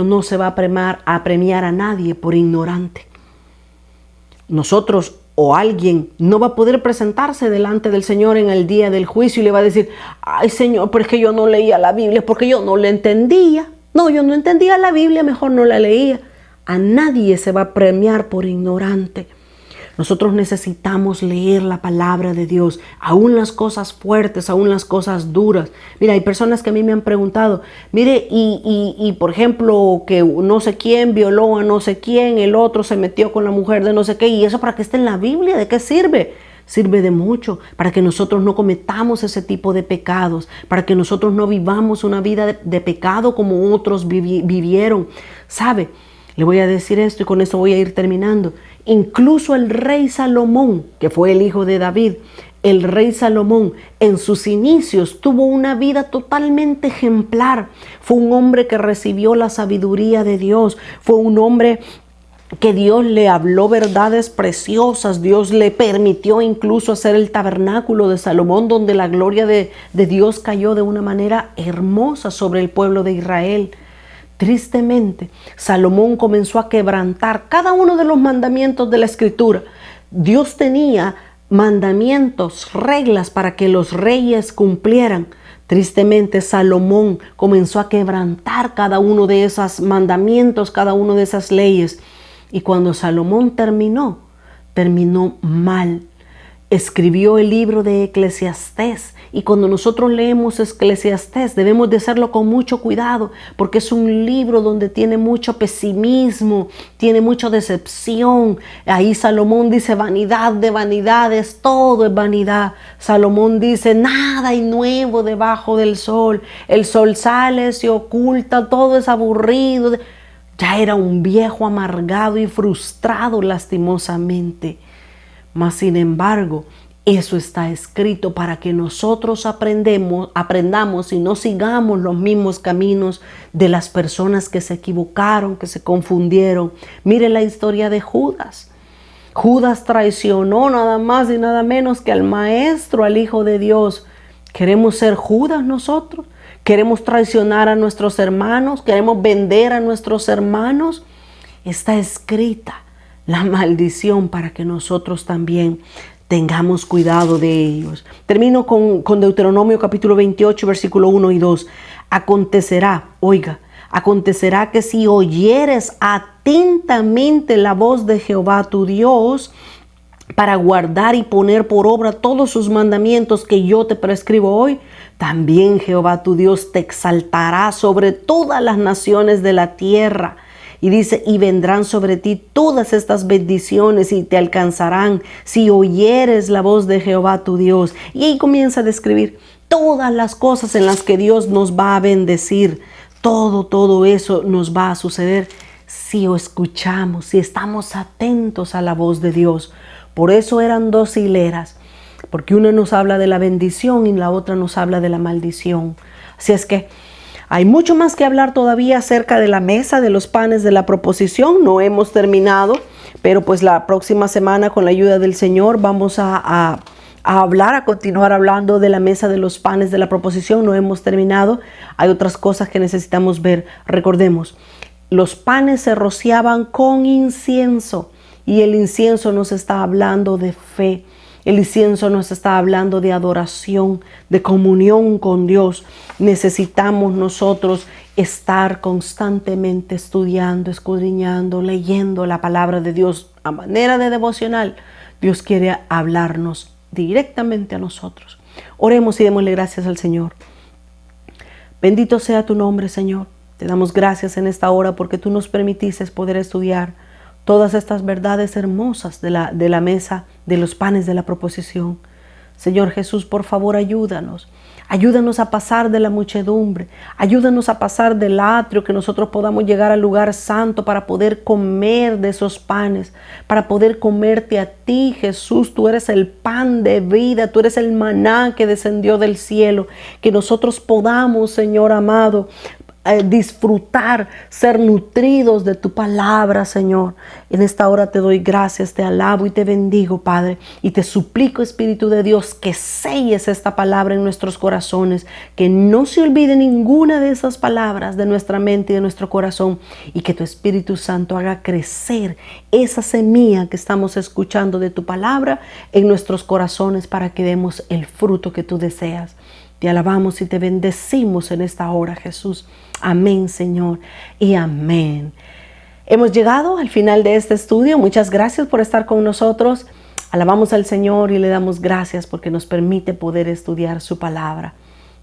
no se va a premiar a nadie por ignorante. Nosotros o alguien no va a poder presentarse delante del Señor en el día del juicio y le va a decir, ay Señor, pero es que yo no leía la Biblia, porque yo no la entendía. No, yo no entendía la Biblia, mejor no la leía. A nadie se va a premiar por ignorante. Nosotros necesitamos leer la palabra de Dios, aún las cosas fuertes, aún las cosas duras. Mira, hay personas que a mí me han preguntado, mire, y por ejemplo, que no sé quién violó a no sé quién, el otro se metió con la mujer de no sé qué, ¿y eso para qué está en la Biblia? ¿De qué sirve? Sirve de mucho para que nosotros no cometamos ese tipo de pecados, para que nosotros no vivamos una vida de pecado como otros vivieron. ¿Sabe? Le voy a decir esto y con esto voy a ir terminando. Incluso el rey Salomón, que fue el hijo de David, el rey Salomón en sus inicios tuvo una vida totalmente ejemplar. Fue un hombre que recibió la sabiduría de Dios. Fue un hombre que Dios le habló verdades preciosas. Dios le permitió incluso hacer el tabernáculo de Salomón, donde la gloria de Dios cayó de una manera hermosa sobre el pueblo de Israel. Tristemente, Salomón comenzó a quebrantar cada uno de los mandamientos de la Escritura. Dios tenía mandamientos, reglas para que los reyes cumplieran. Tristemente, Salomón comenzó a quebrantar cada uno de esos mandamientos, cada una de esas leyes. Y cuando Salomón terminó mal. Escribió el libro de Eclesiastés, y cuando nosotros leemos Eclesiastés debemos de hacerlo con mucho cuidado, porque es un libro donde tiene mucho pesimismo, tiene mucha decepción. Ahí Salomón dice: vanidad de vanidades, todo es vanidad. Salomón dice: nada hay nuevo debajo del sol, el sol sale, se oculta, todo es aburrido. Ya era un viejo amargado y frustrado lastimosamente. Mas sin embargo, eso está escrito para que nosotros aprendamos y no sigamos los mismos caminos de las personas que se equivocaron, que se confundieron. Mire la historia de Judas. Judas traicionó nada más y nada menos que al Maestro, al Hijo de Dios. ¿Queremos ser Judas nosotros? ¿Queremos traicionar a nuestros hermanos? ¿Queremos vender a nuestros hermanos? Está escrita la maldición para que nosotros también tengamos cuidado de ellos. Termino con Deuteronomio capítulo 28, versículo 1 y 2. Acontecerá que si oyeres atentamente la voz de Jehová tu Dios, para guardar y poner por obra todos sus mandamientos que yo te prescribo hoy, también Jehová tu Dios te exaltará sobre todas las naciones de la tierra. Y dice: y vendrán sobre ti todas estas bendiciones y te alcanzarán si oyeres la voz de Jehová tu Dios. Y ahí comienza a describir todas las cosas en las que Dios nos va a bendecir. Todo eso nos va a suceder si escuchamos, si estamos atentos a la voz de Dios. Por eso eran dos hileras, porque una nos habla de la bendición y la otra nos habla de la maldición. Así es que hay mucho más que hablar todavía acerca de la mesa de los panes de la proposición. No hemos terminado, pero pues la próxima semana, con la ayuda del Señor, vamos a continuar hablando de la mesa de los panes de la proposición. No hemos terminado. Hay otras cosas que necesitamos ver. Recordemos, los panes se rociaban con incienso, y el incienso nos está hablando de fe. El incienso nos está hablando de adoración, de comunión con Dios. Necesitamos nosotros estar constantemente estudiando, escudriñando, leyendo la palabra de Dios a manera de devocional. Dios quiere hablarnos directamente a nosotros. Oremos y démosle gracias al Señor. Bendito sea tu nombre, Señor. Te damos gracias en esta hora porque tú nos permitiste poder estudiar todas estas verdades hermosas de la mesa de los panes de la proposición. Señor Jesús, por favor, ayúdanos. Ayúdanos a pasar de la muchedumbre. Ayúdanos a pasar del atrio, que nosotros podamos llegar al lugar santo para poder comer de esos panes, para poder comerte a ti, Jesús. Tú eres el pan de vida, tú eres el maná que descendió del cielo. Que nosotros podamos, Señor amado, disfrutar, ser nutridos de tu palabra, Señor. En esta hora te doy gracias, te alabo y te bendigo, Padre, y te suplico, Espíritu de Dios, que selles esta palabra en nuestros corazones, que no se olvide ninguna de esas palabras de nuestra mente y de nuestro corazón, y que tu Espíritu Santo haga crecer esa semilla que estamos escuchando de tu palabra en nuestros corazones, para que demos el fruto que tú deseas. Te alabamos y te bendecimos en esta hora, Jesús. Amén, Señor, y amén. Hemos llegado al final de este estudio. Muchas gracias por estar con nosotros. Alabamos al Señor y le damos gracias porque nos permite poder estudiar su palabra.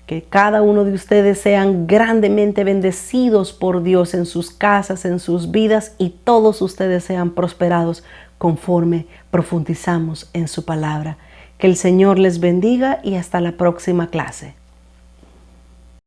Que cada uno de ustedes sean grandemente bendecidos por Dios en sus casas, en sus vidas, y todos ustedes sean prosperados conforme profundizamos en su palabra. Que el Señor les bendiga y hasta la próxima clase.